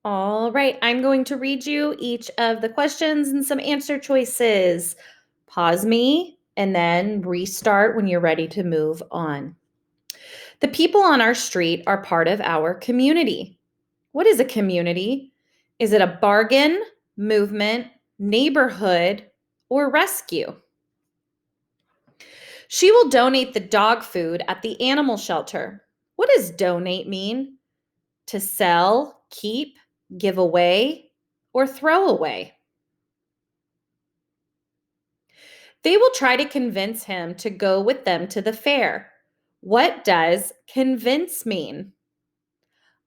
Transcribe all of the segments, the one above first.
All right, I'm going to read you each of the questions and some answer choices. Pause me and then restart when you're ready to move on. The people on our street are part of our community. What is a community? Is it a bargain, movement, neighborhood, or rescue? She will donate the dog food at the animal shelter. What does donate mean? To sell, keep, give away, or throw away? They will try to convince him to go with them to the fair. What does convince mean?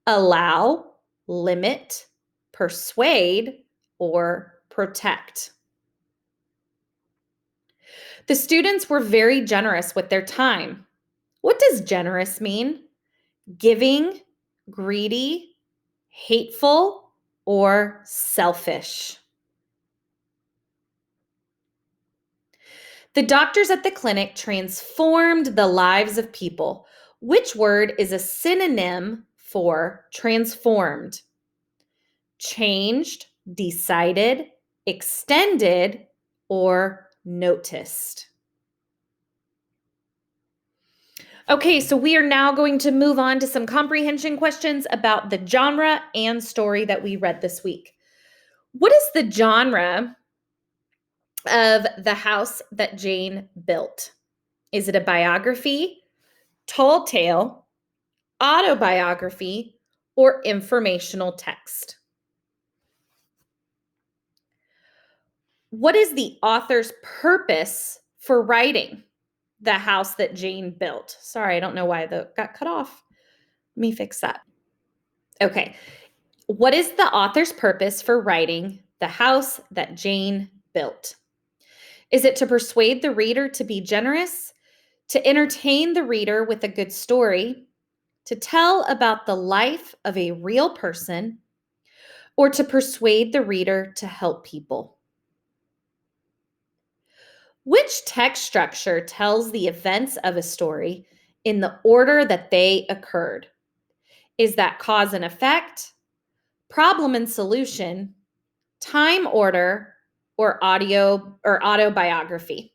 Allow, limit, persuade, or protect. The students were very generous with their time. What does generous mean? Giving, greedy, hateful, or selfish? The doctors at the clinic transformed the lives of people. Which word is a synonym for transformed? Changed, decided, extended, or noticed? Okay, so we are now going to move on to some comprehension questions about the genre and story that we read this week. What is the genre of the house that Jane built? Is it a biography, tall tale, autobiography, or informational text? What is the author's purpose for writing the house that Jane built? Sorry, I don't know why that got cut off. Let me fix that. Okay. What is the author's purpose for writing the house that Jane built? Is it to persuade the reader to be generous, to entertain the reader with a good story, to tell about the life of a real person, or to persuade the reader to help people? Which text structure tells the events of a story in the order that they occurred? Is that cause and effect, problem and solution, time order, or audio or autobiography?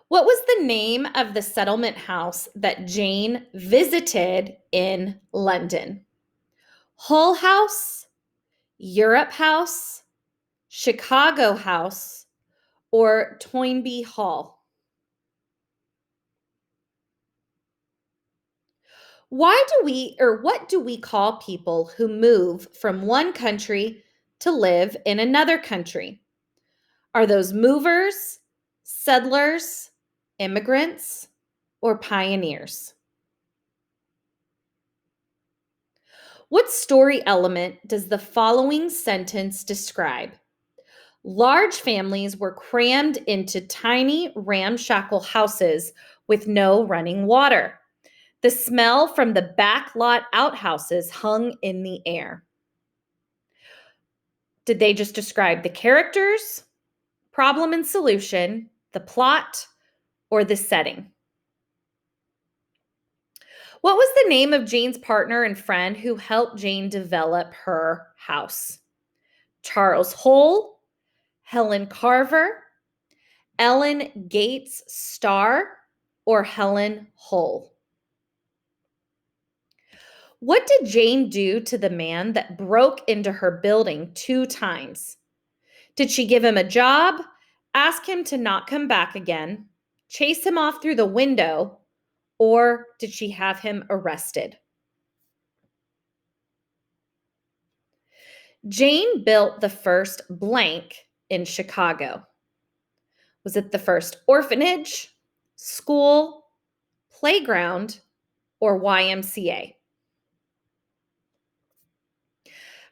What was the name of the settlement house that Jane visited in London? Hull House, Europe House, Chicago House, or Toynbee Hall? What do we call people who move from one country to live in another country? Are those movers, settlers, immigrants, or pioneers? What story element does the following sentence describe? Large families were crammed into tiny, ramshackle houses with no running water. The smell from the backlot outhouses hung in the air. Did they just describe the characters, problem and solution, the plot, or the setting? What was the name of Jane's partner and friend who helped Jane develop her house? Charles Hull, Helen Carver, Ellen Gates Starr, or Helen Hull? What did Jane do to the man that broke into her building 2 times? Did she give him a job, ask him to not come back again, chase him off through the window, or did she have him arrested? Jane built the first blank in Chicago. Was it the first orphanage, school, playground, or YMCA?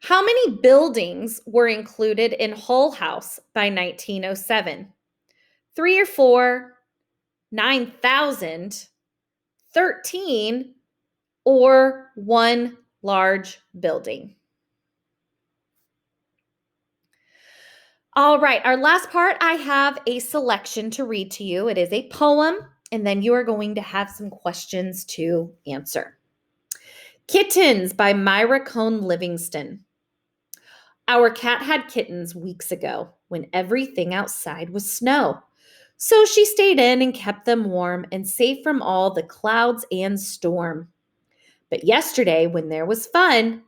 How many buildings were included in Hull House by 1907? 3 or 4, 9,000, 13, or one large building? All right, our last part, I have a selection to read to you. It is a poem, and then you are going to have some questions to answer. Kittens by Myra Cone Livingston. Our cat had kittens weeks ago when everything outside was snow. So she stayed in and kept them warm and safe from all the clouds and storm. But yesterday, when there was sun,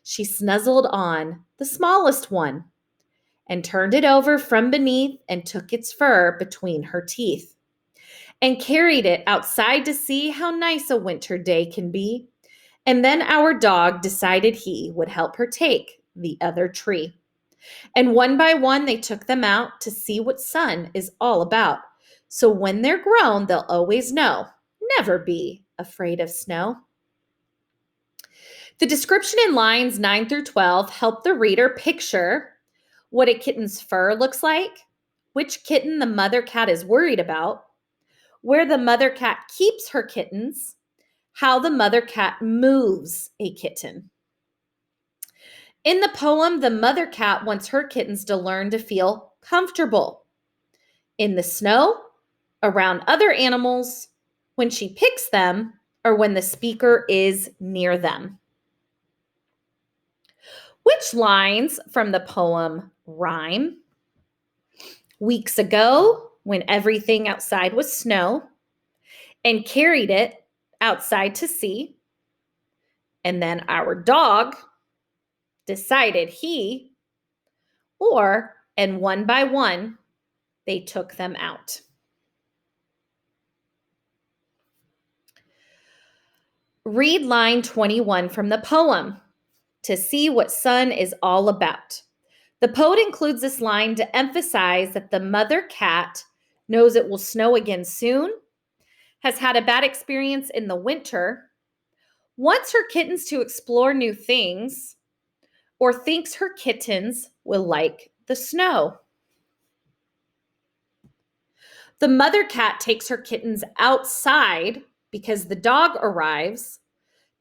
she snuzzled on the smallest one and turned it over from beneath and took its fur between her teeth and carried it outside to see how nice a winter day can be. And then our dog decided he would help her take the other tree. And one by one, they took them out to see what sun is all about. So when they're grown, they'll always know. Never be afraid of snow. The description in lines 9 through 12 help the reader picture what a kitten's fur looks like, which kitten the mother cat is worried about, where the mother cat keeps her kittens, how the mother cat moves a kitten. In the poem, the mother cat wants her kittens to learn to feel comfortable in the snow, around other animals, when she picks them, or when the speaker is near them. Which lines from the poem rhyme? Weeks ago, when everything outside was snow, and carried it outside to see. And then our dog decided he, or, and one by one, they took them out. Read line 21 from the poem to see what sun is all about. The poet includes this line to emphasize that the mother cat knows it will snow again soon, has had a bad experience in the winter, wants her kittens to explore new things, or thinks her kittens will like the snow. The mother cat takes her kittens outside because the dog arrives,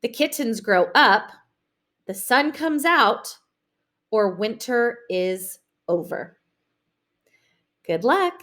the kittens grow up, the sun comes out, or winter is over. Good luck.